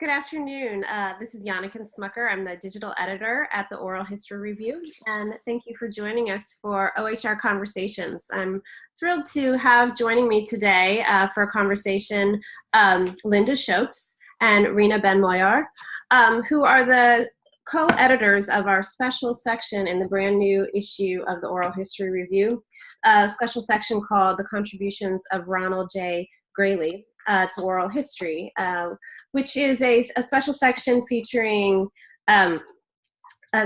Good afternoon. This is Yannick Smucker. I'm the digital editor at the Oral History Review, and thank you for joining us for OHR Conversations. I'm thrilled to have joining me today for a conversation Linda Shopes and Rina Benmayor, who are the co-editors of our special section in the brand new issue of the Oral History Review, a special section called The Contributions of Ronald J. Grele to Oral History, which is a special section featuring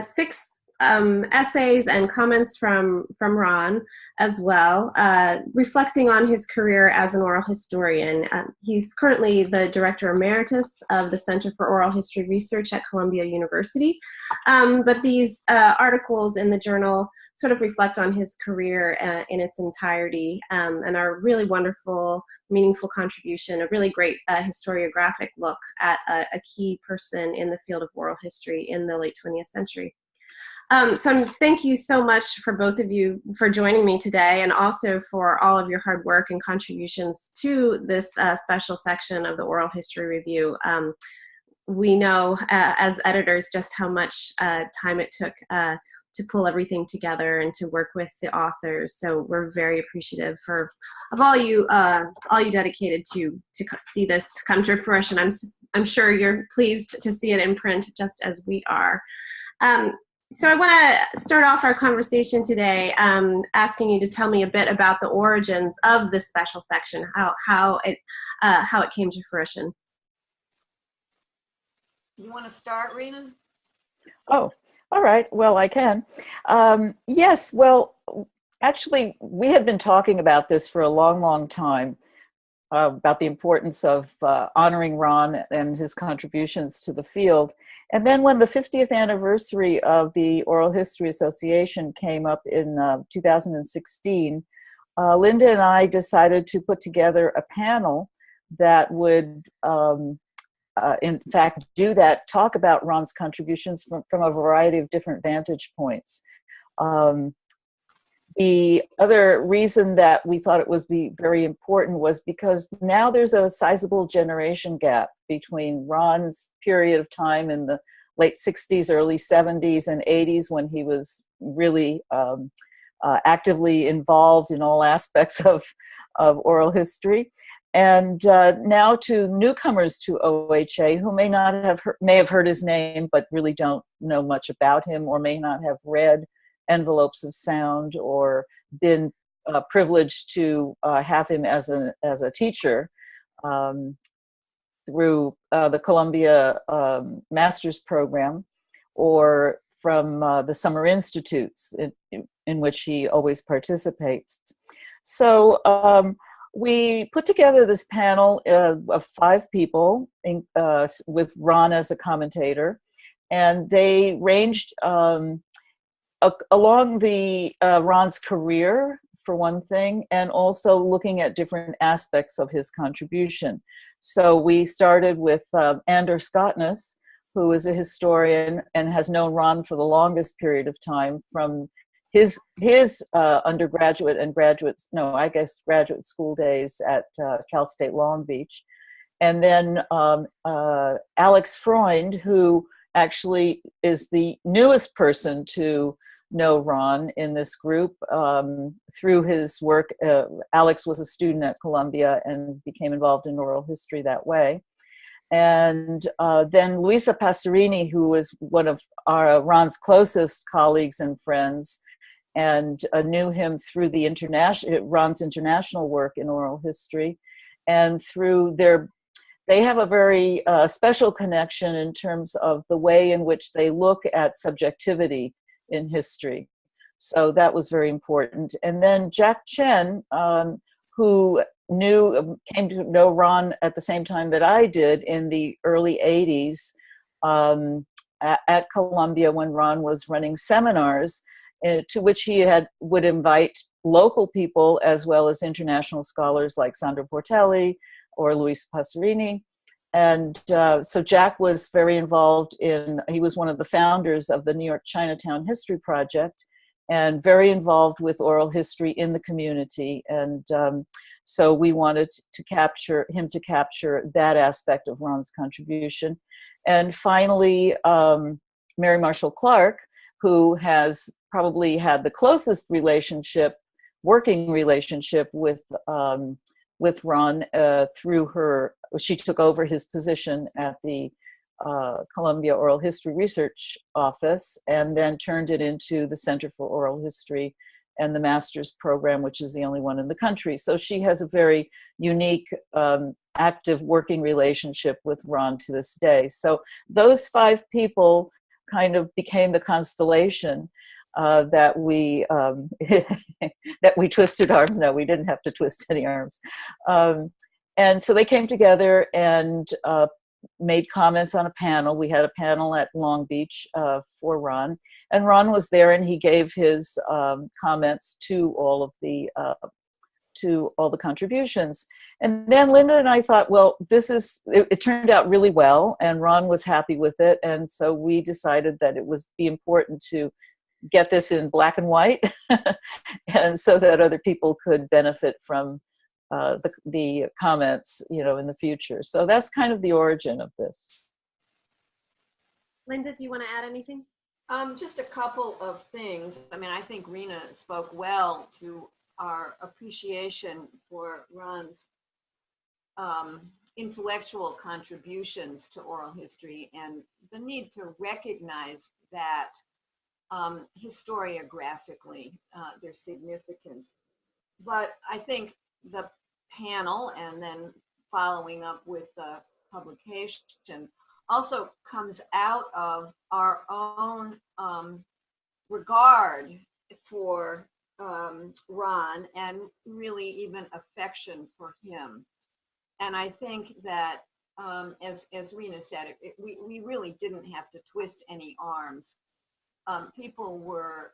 6 essays and comments from Ron as well, reflecting on his career as an oral historian. He's currently the Director Emeritus of the Center for Oral History Research at Columbia University. But these articles in the journal sort of reflect on his career in its entirety, and are a really wonderful, meaningful contribution, a really great historiographic look at a key person in the field of oral history in the late 20th century. Thank you so much for both of you for joining me today, and also for all of your hard work and contributions to this special section of the Oral History Review. We know as editors just how much time it took to pull everything together and to work with the authors. So we're very appreciative of all you dedicated to see this come to fruition. I'm sure you're pleased to see it in print just as we are. So I want to start off our conversation today asking you to tell me a bit about the origins of this special section, how it came to fruition. You want to start, Rina? Oh, all right. Well, I can. Yes, well, actually, we had been talking about this for a long, long time, about the importance of honoring Ron and his contributions to the field. And then when the 50th anniversary of the Oral History Association came up in 2016, Linda and I decided to put together a panel that would in fact, talk about Ron's contributions from a variety of different vantage points. The other reason that we thought it was very important was because now there's a sizable generation gap between Ron's period of time in the late 60s, early 70s, and 80s, when he was really actively involved in all aspects of oral history. And now to newcomers to OHA who may have heard his name, but really don't know much about him, or may not have read Envelopes of Sound or been privileged to have him as a teacher through the Columbia Master's Program, or from the Summer Institutes in which he always participates. So we put together this panel of 5 people with Ron as a commentator, and they ranged along Ron's career, for one thing, and also looking at different aspects of his contribution. So we started with Anders Skotnes, who is a historian and has known Ron for the longest period of time, from his undergraduate and graduate school days at Cal State Long Beach. And then Alex Freund, who actually is the newest person to know Ron in this group through his work. Alex was a student at Columbia and became involved in oral history that way. And then Luisa Passerini, who was one of Ron's closest colleagues and friends, and knew him through Ron's international work in oral history, and through they have a very special connection in terms of the way in which they look at subjectivity in history. So that was very important. And then Jack Chen, who came to know Ron at the same time that I did in the early 80s at Columbia, when Ron was running seminars, to which he would invite local people as well as international scholars like Sandro Portelli or Luis Passerini. And so Jack was very involved he was one of the founders of the New York Chinatown History Project, and very involved with oral history in the community. And So we wanted to capture that aspect of Ron's contribution. And finally, Mary Marshall Clark, who has probably had the closest working relationship with Ron through she took over his position at the Columbia Oral History Research Office and then turned it into the Center for Oral History and the master's program, which is the only one in the country. So she has a very unique, active working relationship with Ron to this day. So those 5 people kind of became the constellation that we that we twisted arms. No, we didn't have to twist any arms. And so they came together and made comments on a panel. We had a panel at Long Beach for Ron, and Ron was there, and he gave his comments to all of the contributions. And then Linda and I thought, well, it turned out really well, and Ron was happy with it, and so we decided that it was be important to get this in black and white, and so that other people could benefit from the comments, in the future. So that's kind of the origin of this. Linda, do you want to add anything? Just a couple of things. I mean, I think Rina spoke well to our appreciation for Ron's intellectual contributions to oral history and the need to recognize that historiographically their significance. But I think the panel and then following up with the publication also comes out of our own regard for Ron and really even affection for him. And I think that as Rina said, we really didn't have to twist any arms. People were,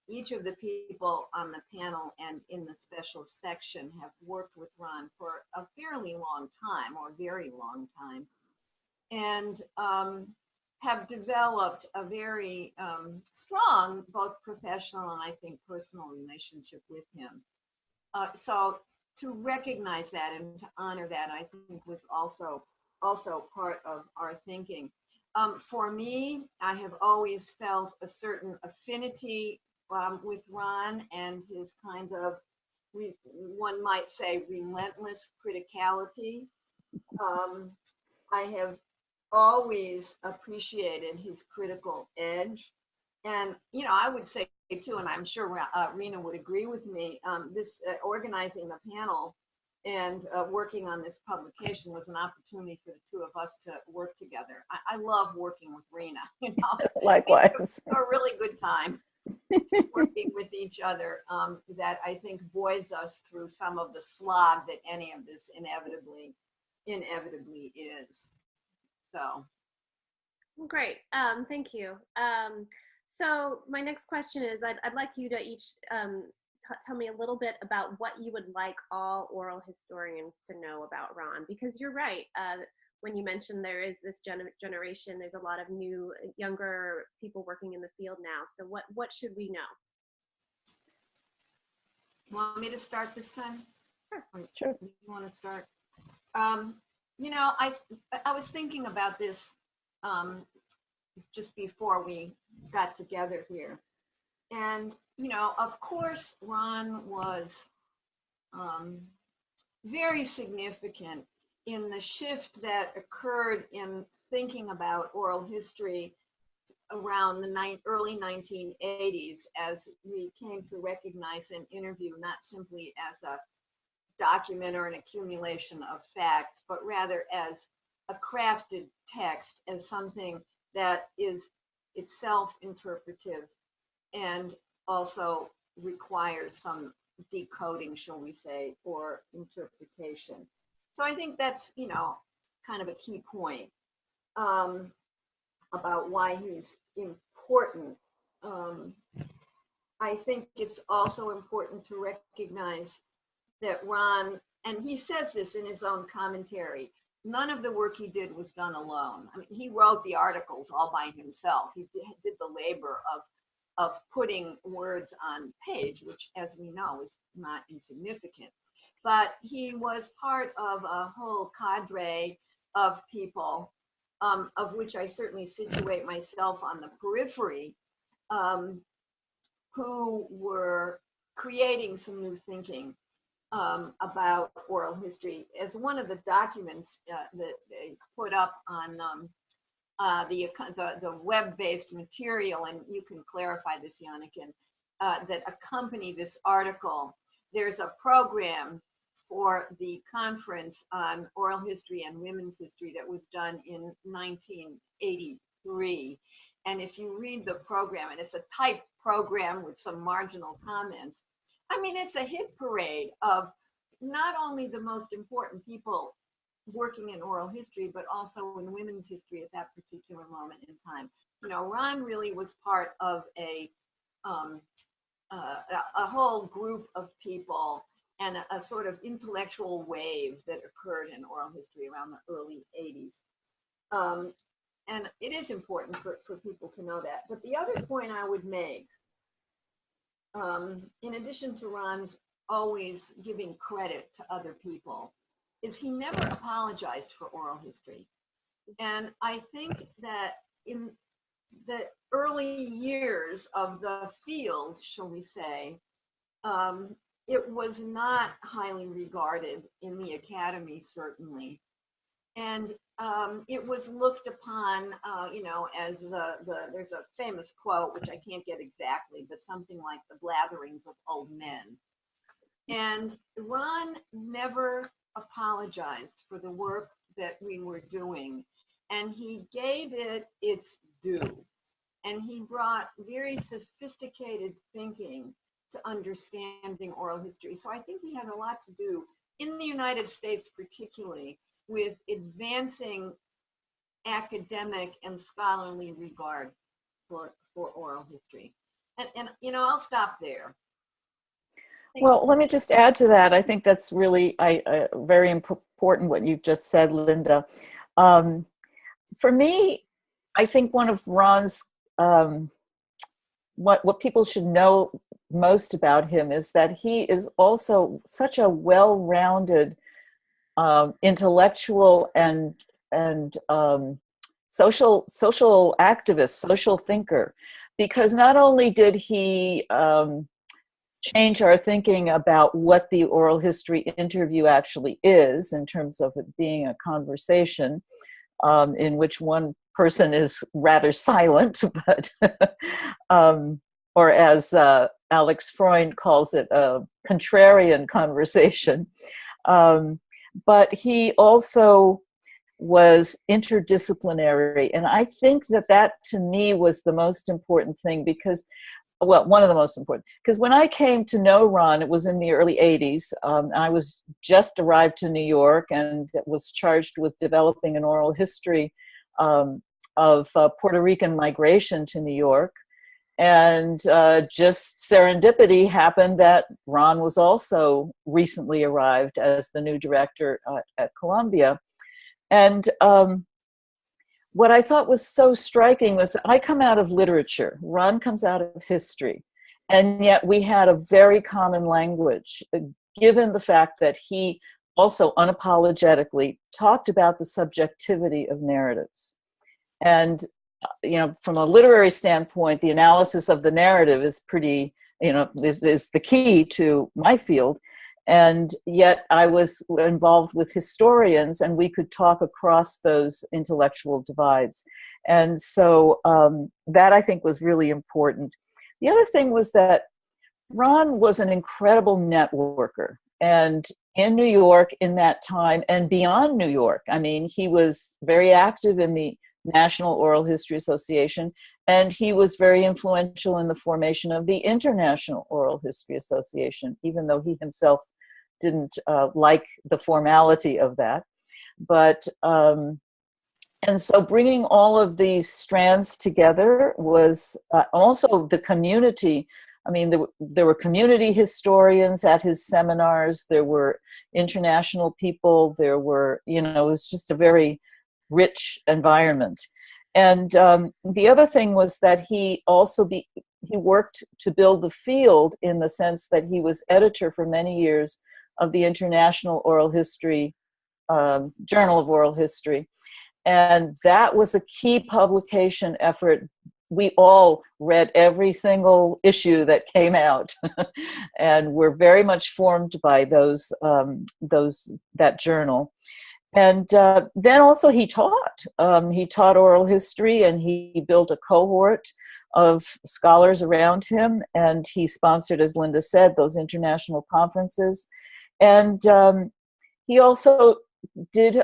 each of the people on the panel and in the special section have worked with Ron for a fairly long time, or very long time, and have developed a very strong, both professional and I think personal relationship with him. So to recognize that and to honor that, I think was also part of our thinking. For me, I have always felt a certain affinity with Ron and his kind of, one might say, relentless criticality. I have always appreciated his critical edge. And, I would say too, and I'm sure Rina would agree with me, this organizing the panel and working on this publication was an opportunity for the two of us to work together. I love working with Rina. Likewise. It was a really good time working with each other that I think buoys us through some of the slog that any of this inevitably is. So. Great. Thank you. So my next question is, I'd like you to each tell me a little bit about what you would like all oral historians to know about Ron, because you're right. When you mentioned there is this generation, there's a lot of new, younger people working in the field now. So what should we know? Want me to start this time? Sure. You want to start? I was thinking about this just before we got together here. And, of course, Ron was very significant in the shift that occurred in thinking about oral history around the early 1980s, as we came to recognize an interview not simply as a document or an accumulation of fact, but rather as a crafted text, as something that is itself interpretive and also requires some decoding, shall we say, or interpretation. So I think that's, kind of a key point about why he's important. I think it's also important to recognize that Ron, and he says this in his own commentary, none of the work he did was done alone. I mean, he wrote the articles all by himself. He did the labor of of putting words on page, which, as we know, is not insignificant. But he was part of a whole cadre of people, of which I certainly situate myself on the periphery, who were creating some new thinking about oral history. As one of the documents that is put up on the web-based material, and you can clarify this, Yannick, that accompany this article, there's a program for the conference on oral history and women's history that was done in 1983. And if you read the program, and it's a typed program with some marginal comments, I mean, it's a hit parade of not only the most important people working in oral history, but also in women's history at that particular moment in time. You know, Ron really was part of a whole group of people and a sort of intellectual wave that occurred in oral history around the early 80s. And it is important for people to know that. But the other point I would make, in addition to Ron's always giving credit to other people, is he never apologized for oral history. And I think that in the early years of the field, shall we say, it was not highly regarded in the academy, certainly. And it was looked upon, you know, as there's a famous quote, which I can't get exactly, but something like the blatherings of old men. And Ron never apologized for the work that we were doing, and he gave it its due. And he brought very sophisticated thinking to understanding oral history. So I think he had a lot to do in the United States, particularly with advancing academic and scholarly regard for oral history. And you know, I'll stop there. Well, let me just add to that. I think that's really very important what you've just said, Linda. For me, I think one of Ron's, what people should know most about him is that he is also such a well-rounded intellectual and social activist, social thinker, because not only did he change our thinking about what the oral history interview actually is in terms of it being a conversation in which one person is rather silent, but or as Alex Freund calls it, a contrarian conversation. But he also was interdisciplinary. And I think that to me was the most important thing because, well, one of the most important, because when I came to know Ron, it was in the early 80s. I was just arrived to New York and was charged with developing an oral history of Puerto Rican migration to New York. And just serendipity happened that Ron was also recently arrived as the new director at Columbia. And what I thought was so striking was I come out of literature, Ron comes out of history, and yet we had a very common language, given the fact that he also unapologetically talked about the subjectivity of narratives. And you know, from a literary standpoint, the analysis of the narrative is pretty, you know, is the key to my field. And yet I was involved with historians and we could talk across those intellectual divides. And so that I think was really important. The other thing was that Ron was an incredible networker. And in New York in that time and beyond New York, I mean, he was very active in the National Oral History Association, and he was very influential in the formation of the International Oral History Association, even though he himself didn't like the formality of that. But, and so bringing all of these strands together was also the community. I mean, there were community historians at his seminars, there were international people, there were, you know, it was just a very rich environment. And the other thing was that he also he worked to build the field in the sense that he was editor for many years of the International Oral History Journal of Oral History. And that was a key publication effort. We all read every single issue that came out and were very much formed by that journal. And then also he taught oral history, and he built a cohort of scholars around him, and he sponsored, as Linda said, those international conferences. And he also did,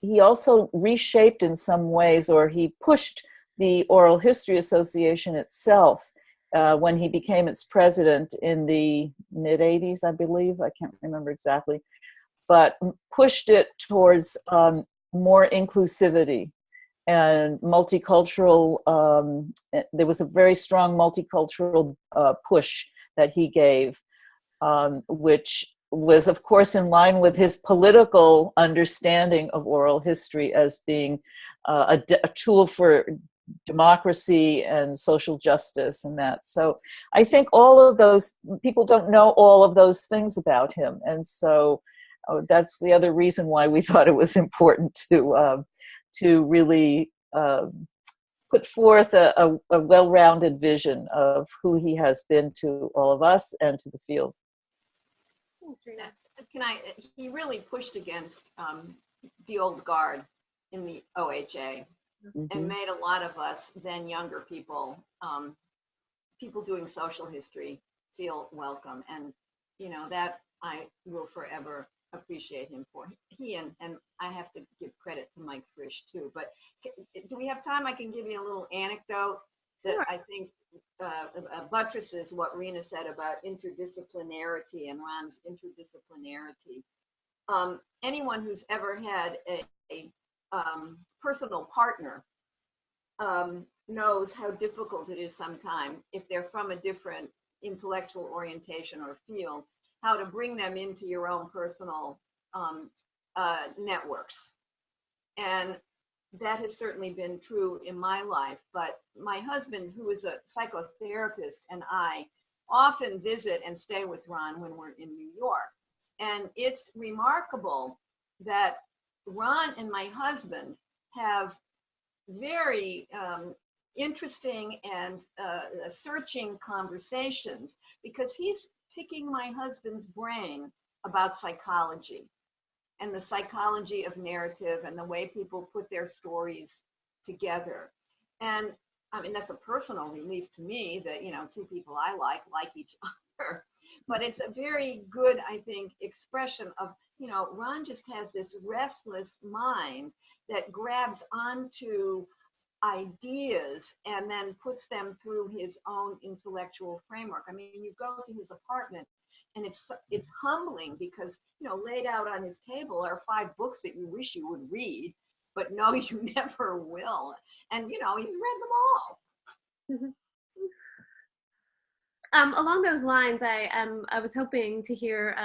he also reshaped in some ways, or he pushed the Oral History Association itself when he became its president in the mid-'80s, I believe. I can't remember exactly, but pushed it towards more inclusivity and multicultural. There was a very strong multicultural push that he gave, which was, of course, in line with his political understanding of oral history as being a tool for democracy and social justice and that. So I think all of those, people don't know all of those things about him. And so that's the other reason why we thought it was important to really put forth a well-rounded vision of who he has been to all of us and to the field. Thanks, Rina. He really pushed against the old guard in the OHA, and made a lot of us, then younger people, people doing social history, feel welcome. And, you know, that I will forever appreciate him for. He and I have to give credit to Mike Frisch too. But do we have time? I can give you a little anecdote that I think buttresses what Rina said about interdisciplinarity and Ron's interdisciplinarity. Anyone who's ever had a personal partner knows how difficult it is sometimes, if they're from a different intellectual orientation or field, how to bring them into your own personal networks. And that has certainly been true in my life. But my husband, who is a psychotherapist, and I often visit and stay with Ron when we're in New York. And it's remarkable that Ron and my husband have very interesting and searching conversations, because he's picking my husband's brain about psychology and the psychology of narrative and the way people put their stories together. And I mean, that's a personal relief to me that, you know, two people I like each other. But it's a very good, I think, expression of, you know, Ron just has this restless mind that grabs onto ideas and then puts them through his own intellectual framework. I mean, you go to his apartment and it's humbling, because, you know, laid out on his table are 5 books that you wish you would read, but no, you never will. And, you know, he's read them all. Along those lines, I was hoping to hear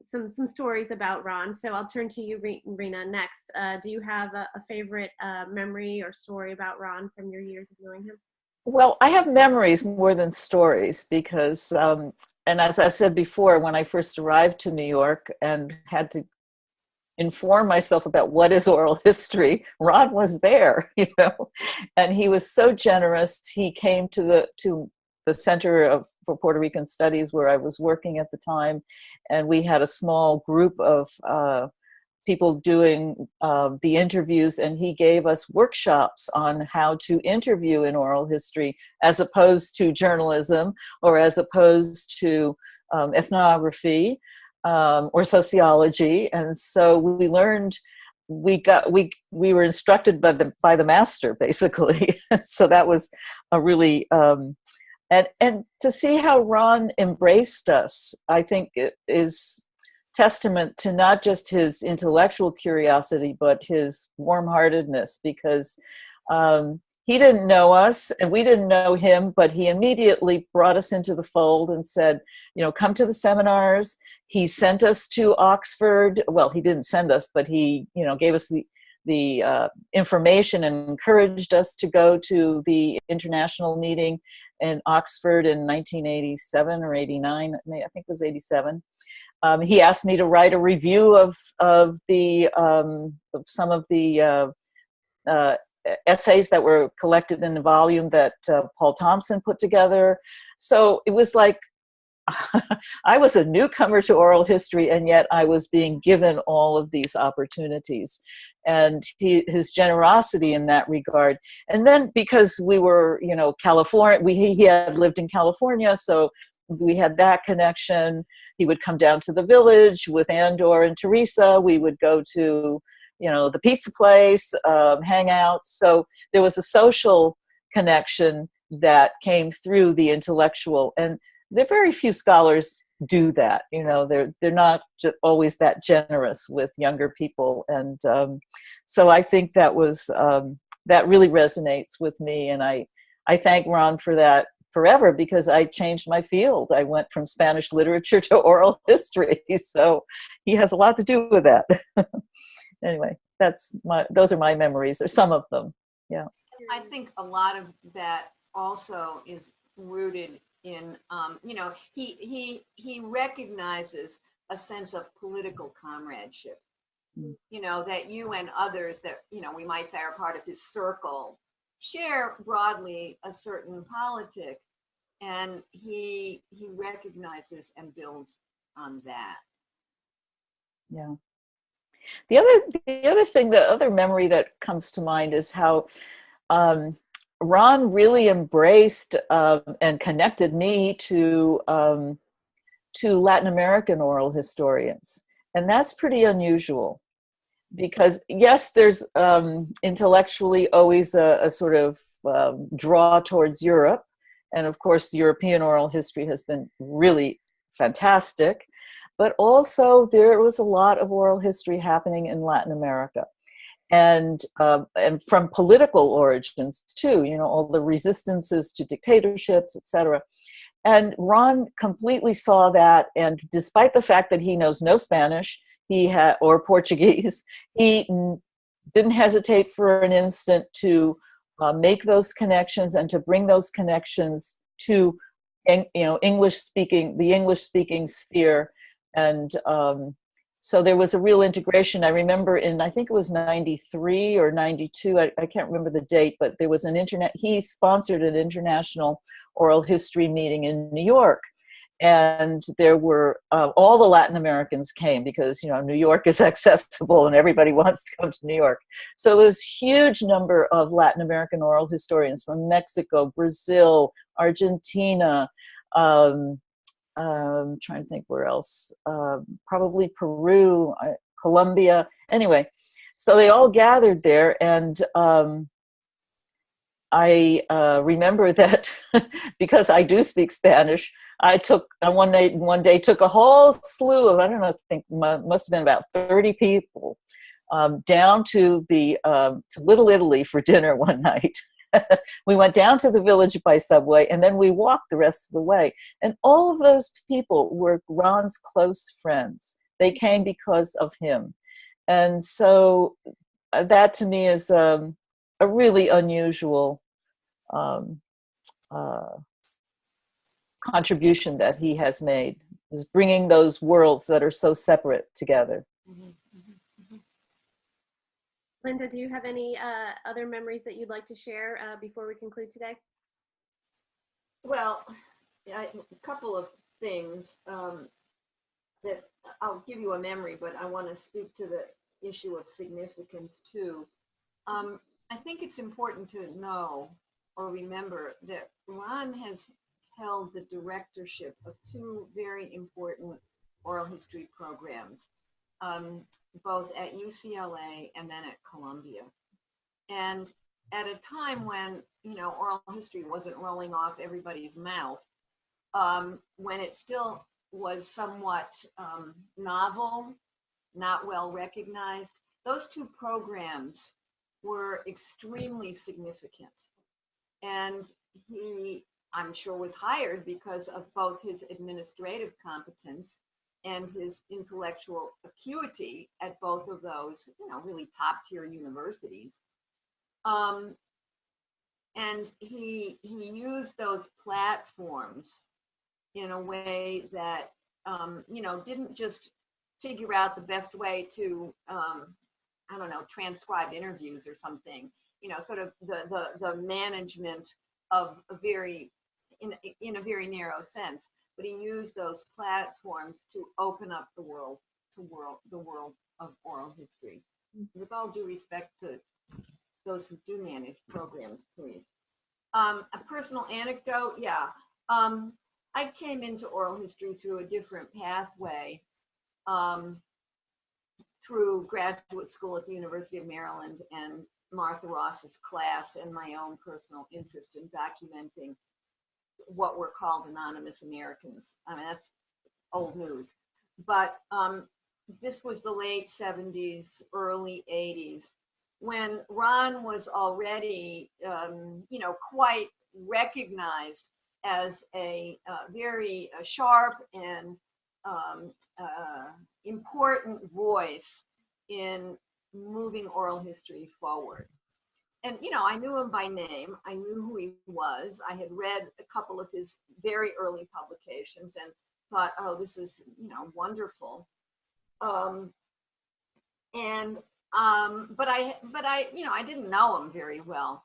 some stories about Ron. So I'll turn to you, Rina, next. Do you have a favorite memory or story about Ron from your years of knowing him? Well, I have memories more than stories, because, and as I said before, when I first arrived to New York and had to inform myself about what is oral history, Ron was there, you know, and he was so generous. He came to the Center for Puerto Rican Studies, where I was working at the time, and we had a small group of people doing the interviews, and he gave us workshops on how to interview in oral history, as opposed to journalism, or as opposed to ethnography or sociology. And so we learned, we were instructed by the master, basically. So that was a really and to see how Ron embraced us, I think it is testament to not just his intellectual curiosity, but his warm-heartedness, because he didn't know us and we didn't know him, but he immediately brought us into the fold and said, you know, come to the seminars. He sent us to Oxford. Well, he didn't send us, but he, you know, gave us the information and encouraged us to go to the international meeting. in Oxford in 1987 or 89, I think it was 87. He asked me to write a review of some of the essays that were collected in the volume that Paul Thompson put together. So it was like I was a newcomer to oral history, and yet I was being given all of these opportunities. And his generosity in that regard. And then because we were, California, he had lived in California, so we had that connection. He would come down to the village with Andor and Teresa. We would go to, the pizza place, hang out. So there was a social connection that came through the intellectual. And there are very few scholars do that. They're not always that generous with younger people. And so I think that was, that really resonates with me. And I thank Ron for that forever, because I changed my field. I went from Spanish literature to oral history. So he has a lot to do with that. Anyway, those are my memories, or some of them. Yeah. I think a lot of that also is rooted in, he recognizes a sense of political comradeship, that you and others that, we might say are part of his circle share broadly a certain politic, and he recognizes and builds on that. Yeah. The other memory that comes to mind is how Ron really embraced and connected me to Latin American oral historians. And that's pretty unusual, because yes, there's intellectually always a sort of draw towards Europe. And of course, European oral history has been really fantastic. But also there was a lot of oral history happening in Latin America. And from political origins too, all the resistances to dictatorships, etc. And Ron completely saw that, and despite the fact that he knows no Spanish, or Portuguese, he didn't hesitate for an instant to make those connections and to bring those connections to, the English-speaking sphere. And so there was a real integration. I remember I think it was 93 or 92, I can't remember the date, but there was he sponsored an international oral history meeting in New York. And there were, all the Latin Americans came because, New York is accessible and everybody wants to come to New York. So there was a huge number of Latin American oral historians from Mexico, Brazil, Argentina, I'm trying to think where else, probably Peru, Colombia. Anyway, so they all gathered there, and I remember that because I do speak Spanish, I took one day took a whole slew of, I don't know, I think must have been about 30 people down to to Little Italy for dinner one night. We went down to the village by subway, and then we walked the rest of the way. And all of those people were Ron's close friends. They came because of him. And so that to me is a really unusual contribution that he has made, is bringing those worlds that are so separate together. Linda, do you have any other memories that you'd like to share before we conclude today? Well, a couple of things that I'll give you a memory, but I want to speak to the issue of significance too. I think it's important to know or remember that Ron has held the directorship of two very important oral history programs, both at UCLA and then at Columbia. And at a time when, oral history wasn't rolling off everybody's mouth, when it still was somewhat novel, not well recognized, those two programs were extremely significant. And he, I'm sure, was hired because of both his administrative competence and his intellectual acuity at both of those, really top tier universities. And he used those platforms in a way that, didn't just figure out the best way to, I don't know, transcribe interviews or something, sort of the management of a in a very narrow sense, but he used those platforms to open up the world of oral history. With all due respect to those who do manage programs, please. A personal anecdote, yeah. I came into oral history through a different pathway, through graduate school at the University of Maryland and Martha Ross's class, and my own personal interest in documenting what were called anonymous Americans. I mean, that's old news. But this was the late 70s, early 80s, when Ron was already, quite recognized as a very sharp and important voice in moving oral history forward. And, I knew him by name. I knew who he was. I had read a couple of his very early publications and thought, oh, this is, wonderful. But I didn't know him very well.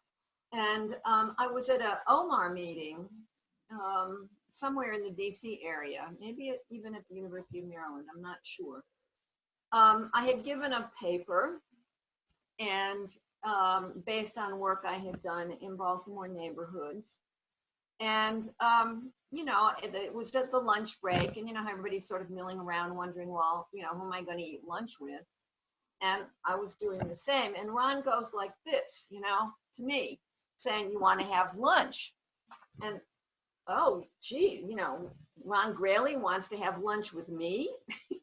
And I was at a OMAR meeting somewhere in the DC area, maybe even at the University of Maryland, I'm not sure. I had given a paper, and based on work I had done in Baltimore neighborhoods. And, it was at the lunch break, and, everybody's sort of milling around wondering, well, who am I going to eat lunch with? And I was doing the same. And Ron goes like this, to me, saying, you want to have lunch? And, oh, gee, Ron Grele wants to have lunch with me?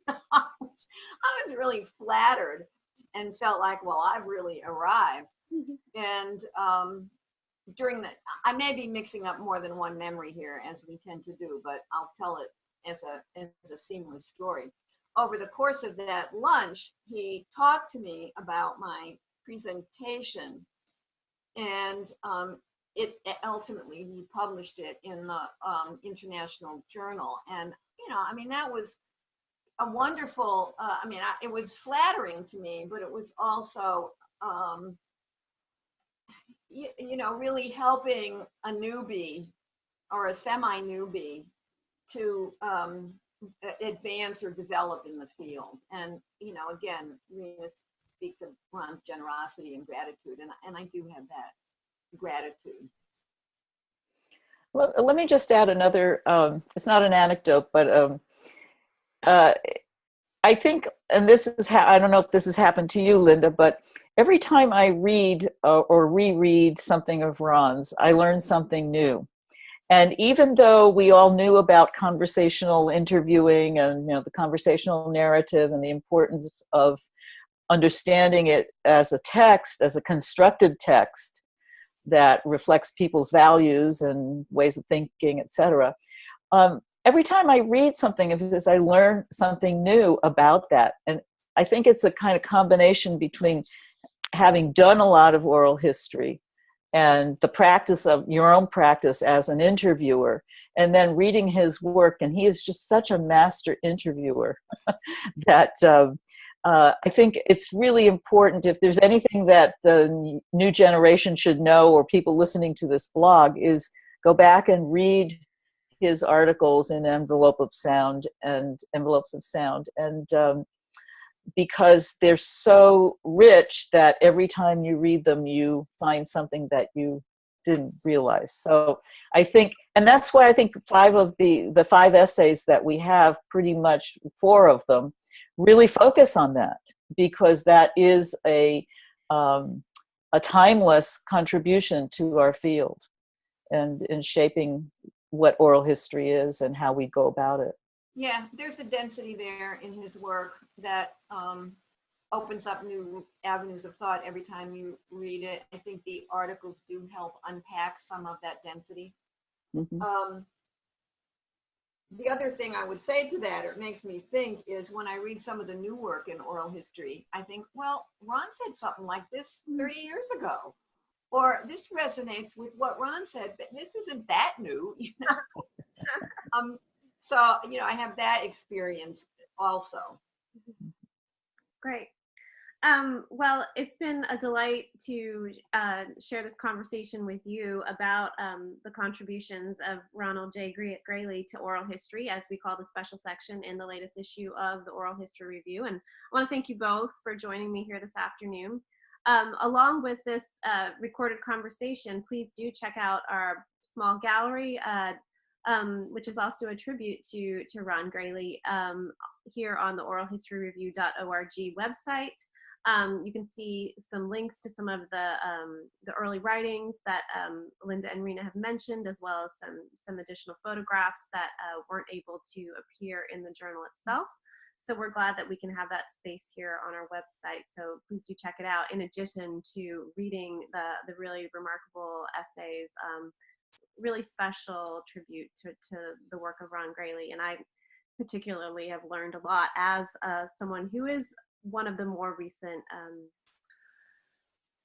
I was really flattered and felt like, well, I've really arrived. And I may be mixing up more than one memory here, as we tend to do, but I'll tell it as a seamless story. Over the course of that lunch, he talked to me about my presentation, and it ultimately, he published it in the International Journal. And, that was a wonderful, it was flattering to me, but it was also, really helping a newbie or a semi-newbie to advance or develop in the field. And, again, Rina speaks of Ron's generosity and gratitude, and I do have that gratitude. Well, let me just add another, it's not an anecdote, but I think, and this is I don't know if this has happened to you, Linda, but every time I read or reread something of Ron's, I learn something new. And even though we all knew about conversational interviewing and the conversational narrative and the importance of understanding it as a text, as a constructed text that reflects people's values and ways of thinking, etc., every time I read something of his, I learn something new about that. And I think it's a kind of combination between having done a lot of oral history and the practice of your own practice as an interviewer, and then reading his work. And he is just such a master interviewer that I think it's really important, if there's anything that the new generation should know, or people listening to this blog, is go back and read his articles in Envelopes of Sound, and because they're so rich that every time you read them, you find something that you didn't realize. So I think, and that's why I think 5 of the 5 essays that we have, pretty much 4 of them, really focus on that, because that is a timeless contribution to our field and in shaping what oral history is and how we go about it. Yeah, there's a density there in his work that opens up new avenues of thought every time you read it. I think the articles do help unpack some of that density. Mm-hmm. The other thing I would say to that, or it makes me think, is when I read some of the new work in oral history, I think, well, Ron said something like this 30 years ago. Or this resonates with what Ron said, but this isn't that new, you know. So, you know, I have that experience also. Great. Well, it's been a delight to share this conversation with you about the contributions of Ronald J. Grele to oral history, as we call the special section in the latest issue of the Oral History Review. And I want to thank you both for joining me here this afternoon. Along with this recorded conversation, please do check out our small gallery, which is also a tribute to Ron Grele, here on the oralhistoryreview.org website. You can see some links to some of the early writings that Linda and Rina have mentioned, as well as some additional photographs that weren't able to appear in the journal itself. So we're glad that we can have that space here on our website. So please do check it out, in addition to reading the really remarkable essays, really special tribute to the work of Ron Grele. And I particularly have learned a lot as someone who is one of the more recent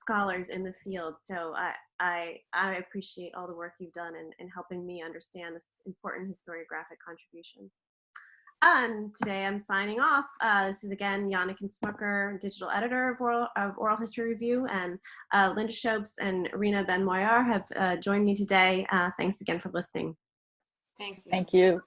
scholars in the field. So I appreciate all the work you've done in helping me understand this important historiographic contribution. And today I'm signing off. This is again Janniken Smucker, digital editor of Oral History Review, and Linda Shopes and Rina Benmayor have joined me today. Thanks again for listening. Thanks. Thank you.